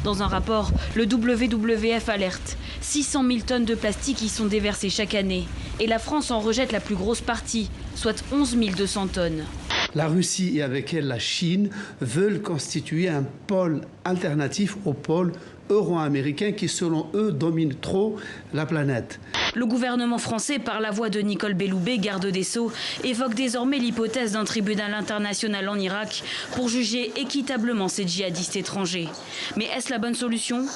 Dans un rapport, le WWF alerte. 600 000 tonnes de plastique y sont déversées chaque année. Et la France en rejette la plus grosse partie, soit 11 200 tonnes. La Russie et avec elle la Chine veulent constituer un pôle alternatif au pôle euro-américain qui, selon eux, domine trop la planète. Le gouvernement français, par la voix de Nicole Belloubet, garde des Sceaux, évoque désormais l'hypothèse d'un tribunal international en Irak pour juger équitablement ces djihadistes étrangers. Mais est-ce la bonne solution ?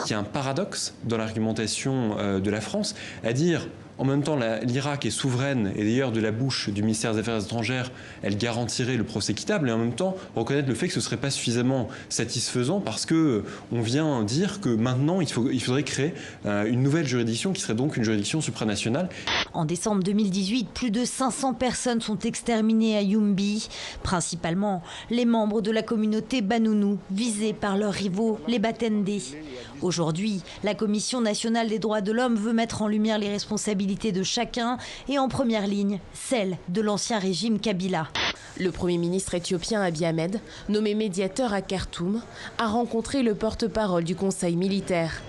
Il y a un paradoxe dans l'argumentation de la France à dire en même temps l'Irak est souveraine et d'ailleurs de la bouche du ministère des Affaires étrangères, elle garantirait le procès équitable et en même temps reconnaître le fait que ce ne serait pas suffisamment satisfaisant parce qu'on vient dire que maintenant il faudrait créer une nouvelle juridiction qui serait donc une juridiction supranationale. En décembre 2018, plus de 500 personnes sont exterminées à Yumbi, principalement les membres de la communauté Banounou, visés par leurs rivaux, les Batende. Aujourd'hui, la Commission nationale des droits de l'homme veut mettre en lumière les responsabilités de chacun et en première ligne, celle de l'ancien régime Kabila. Le Premier ministre éthiopien Abiy Ahmed, nommé médiateur à Khartoum, a rencontré le porte-parole du Conseil militaire.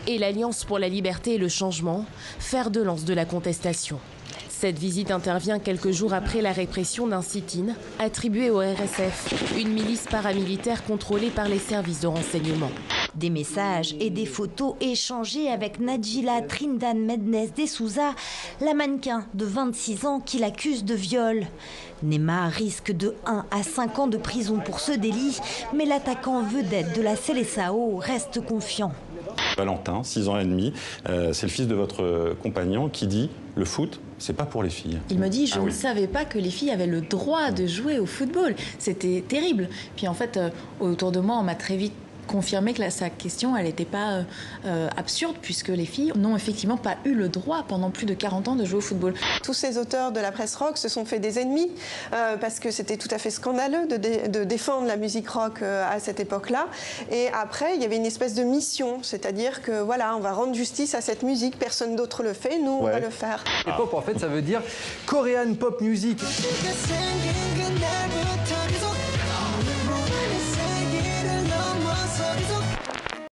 Et l'Alliance pour la liberté et le changement, fer de lance de la contestation. Cette visite intervient quelques jours après la répression d'un sit-in attribué au RSF, une milice paramilitaire contrôlée par les services de renseignement. Des messages et des photos échangés avec Nadjila Trindan Mednes de Souza, la mannequin de 26 ans qui l'accuse de viol. Nema risque de 1 à 5 ans de prison pour ce délit, mais l'attaquant vedette de la Seleção reste confiant. Valentin, 6 ans et demi, c'est le fils de votre compagnon qui dit « le foot, c'est pas pour les filles ». Il me dit « je ne savais pas que les filles avaient le droit de jouer au football ». C'était terrible. Puis en fait, autour de moi, on m'a très vite confirmé que sa question, elle n'était pas absurde, puisque les filles n'ont effectivement pas eu le droit pendant plus de 40 ans de jouer au football. Tous ces auteurs de la presse rock se sont fait des ennemis, parce que c'était tout à fait scandaleux de défendre la musique rock à cette époque-là. Et après, il y avait une espèce de mission, c'est-à-dire que voilà, on va rendre justice à cette musique, personne d'autre le fait, nous on va le faire. Et pop, en fait, ça veut dire Korean Pop Music.